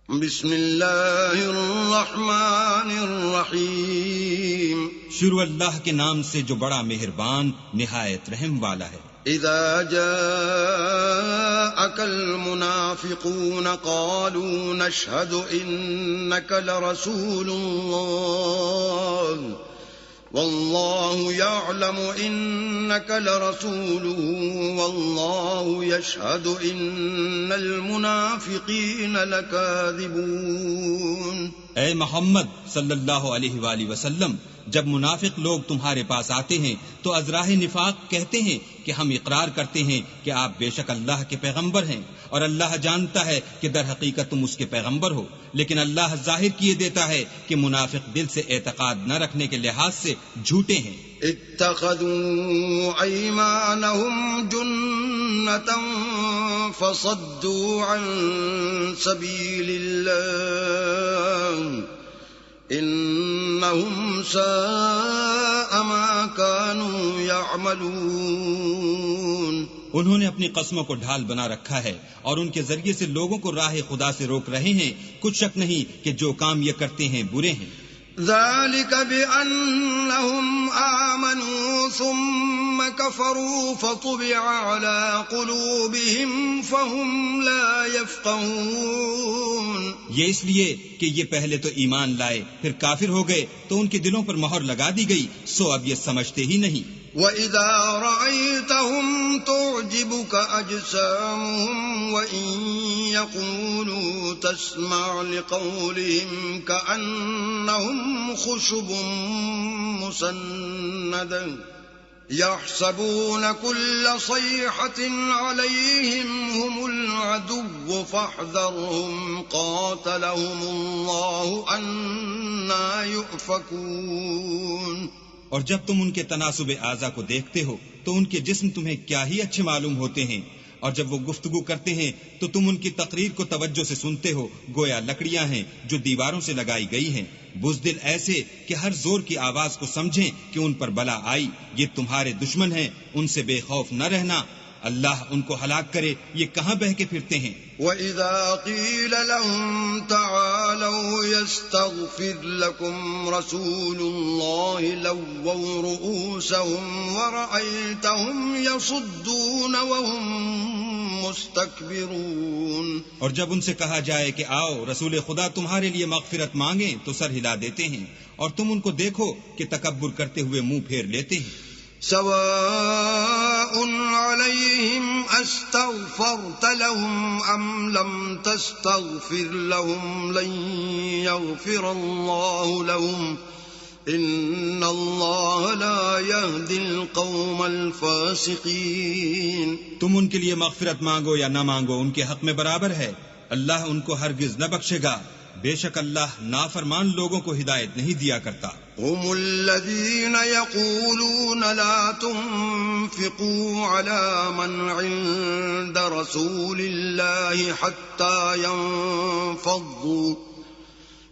بسم اللہ الرحمن الرحیم شروع اللہ کے نام سے جو بڑا مہربان نہایت رحم والا ہے۔ اذا جاءك المنافقون قالوا نشهد انك لرسول الله والله يعلم انك لرسوله والله يشهد ان المنافقين لكاذبون۔ اے محمد صلی اللہ علیہ وآلہ وسلم، جب منافق لوگ تمہارے پاس آتے ہیں تو از راہ نفاق کہتے ہیں کہ ہم اقرار کرتے ہیں کہ آپ بے شک اللہ کے پیغمبر ہیں، اور اللہ جانتا ہے کہ در حقیقت تم اس کے پیغمبر ہو، لیکن اللہ ظاہر کیے دیتا ہے کہ منافق دل سے اعتقاد نہ رکھنے کے لحاظ سے جھوٹے ہیں۔ اتخذوا ایمانهم جنة فصدوا عن سبیل اللہ انہم ساء ما كانوا يعملون۔ انہوں نے اپنی قسموں کو ڈھال بنا رکھا ہے اور ان کے ذریعے سے لوگوں کو راہ خدا سے روک رہے ہیں، کچھ شک نہیں کہ جو کام یہ کرتے ہیں برے ہیں۔ ذلك بأنهم آمنوا ثم كفروا فطبع على قلوبهم فهم لا يفقهون۔ یہ اس لیے کہ یہ پہلے تو ایمان لائے پھر کافر ہو گئے تو ان کے دلوں پر مہر لگا دی گئی، سو اب یہ سمجھتے ہی نہیں۔ وَإِذَا رَأَيْتَهُمْ تُعْجِبُكَ أَجْسَامُهُمْ وَإِن يَقُولُوا تَسْمَعْ لِقَوْلِهِمْ كَأَنَّهُمْ خُشُبٌ مُّسَنَّدَةٌ يَحْسَبُونَ كُلَّ صَيْحَةٍ عَلَيْهِمْ هُمُ الْعَدُوُّ فَاحْذَرْهُمْ قَاتَلَهُمُ اللَّهُ أَنَّىٰ يُؤْفَكُونَ۔ اور جب تم ان کے تناسب اعضا کو دیکھتے ہو تو ان کے جسم تمہیں کیا ہی اچھے معلوم ہوتے ہیں، اور جب وہ گفتگو کرتے ہیں تو تم ان کی تقریر کو توجہ سے سنتے ہو، گویا لکڑیاں ہیں جو دیواروں سے لگائی گئی ہیں، بزدل ایسے کہ ہر زور کی آواز کو سمجھیں کہ ان پر بلا آئی، یہ تمہارے دشمن ہیں، ان سے بے خوف نہ رہنا، اللہ ان کو ہلاک کرے، یہ کہاں بہ کے پھرتے ہیں۔ وَإِذَا قِيلَ لَهُمْ تَعَالَوْا يَسْتَغْفِرْ لَكُمْ رَسُولُ اللَّهِ لَوَّوْا رُؤُوسَهُمْ وَرَأَيْتَهُمْ يَصُدُّونَ وَهُمْ مُسْتَكْبِرُونَ۔ اور جب ان سے کہا جائے کہ آؤ رسول خدا تمہارے لیے مغفرت مانگیں تو سر ہلا دیتے ہیں، اور تم ان کو دیکھو کہ تکبر کرتے ہوئے منہ پھیر لیتے ہیں۔ سواء عليهم استغفرت لهم ام لم تستغفر لهم لن يغفر الله لهم ان الله لا يهدي القوم الفاسقين۔ تم ان کے لیے مغفرت مانگو یا نہ مانگو ان کے حق میں برابر ہے، اللہ ان کو ہرگز نہ بخشے گا، بے شک اللہ نافرمان لوگوں کو ہدایت نہیں دیا کرتا۔ هم الذين يقولون لا تنفقوا على من عند رسول الله حتى ينفضوا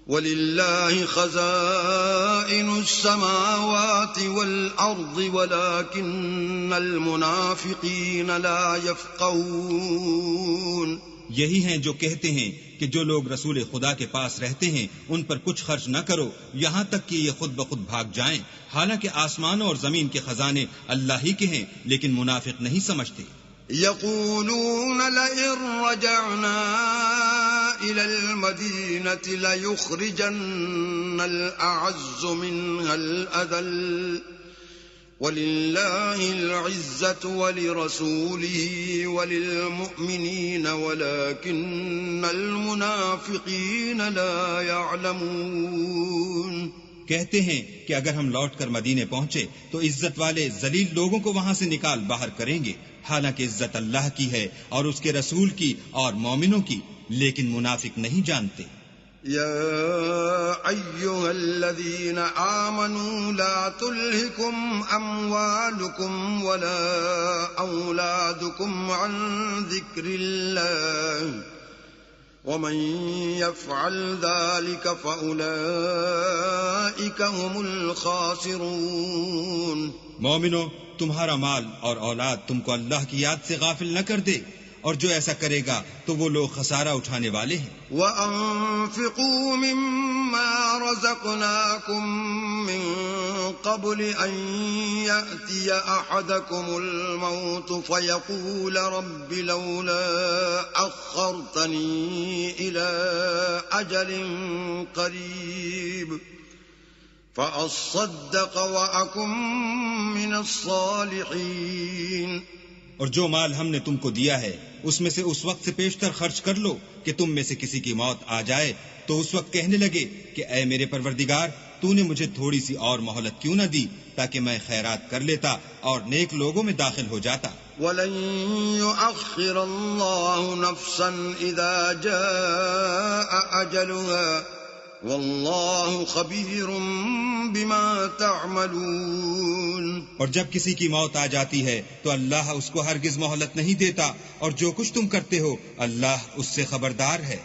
ولله خزائن السماوات والأرض ولكن المنافقين لا يفقهون۔ یہی ہیں جو کہتے ہیں کہ جو لوگ رسول خدا کے پاس رہتے ہیں ان پر کچھ خرچ نہ کرو یہاں تک کہ یہ خود بخود بھاگ جائیں، حالانکہ آسمانوں اور زمین کے خزانے اللہ ہی کے ہیں، لیکن منافق نہیں سمجھتے۔ يقولون لئن رجعنا إلى المدينة ليخرجن الأعز منها الأذل وَلِلَّهِ الْعِزَّةُ وَلِرَسُولِهِ وَلِلْمُؤْمِنِينَ وَلَكِنَّ الْمُنَافِقِينَ لَا يَعْلَمُونَ۔ کہتے ہیں کہ اگر ہم لوٹ کر مدینے پہنچے تو عزت والے ذلیل لوگوں کو وہاں سے نکال باہر کریں گے، حالانکہ عزت اللہ کی ہے اور اس کے رسول کی اور مومنوں کی، لیکن منافق نہیں جانتے۔ يا أيها الذين آمنوا لا تلهكم أموالكم ولا أولادكم عن ذكر الله ومن يفعل ذلك فأولئك هم الخاسرون۔ مومنو، تمہارا مال اور اولاد تم کو اللہ کی یاد سے غافل نہ کر دے، اور جو ایسا کرے گا تو وہ لوگ خسارہ اٹھانے والے ہیں۔ وَأَنفِقُوا مِمَّا رَزَقْنَاكُم مِّن قَبْلِ أَن يَأْتِيَ أَحَدَكُمُ الْمَوْتُ فَيَقُولَ رَبِّ لَوْلَا أَخَّرْتَنِي إِلَىٰ أَجَلٍ قَرِيبٍ فَأَصَّدَّقَ وَأَكُن مِّنَ الصَّالِحِينَ۔ اور جو مال ہم نے تم کو دیا ہے اس میں سے اس وقت سے پیشتر خرچ کر لو کہ تم میں سے کسی کی موت آ جائے تو اس وقت کہنے لگے کہ اے میرے پروردگار تو نے مجھے تھوڑی سی اور مہلت کیوں نہ دی تاکہ میں خیرات کر لیتا اور نیک لوگوں میں داخل ہو جاتا۔ وَلَن يُؤَخِّرَ اللَّهُ نَفْسًا إِذَا جَاءَ أَجَلُهَا وَاللَّهُ خَبِيرٌ بِمَا تَعْمَلُونَ۔ اور جب کسی کی موت آ جاتی ہے تو اللہ اس کو ہرگز مہلت نہیں دیتا، اور جو کچھ تم کرتے ہو اللہ اس سے خبردار ہے۔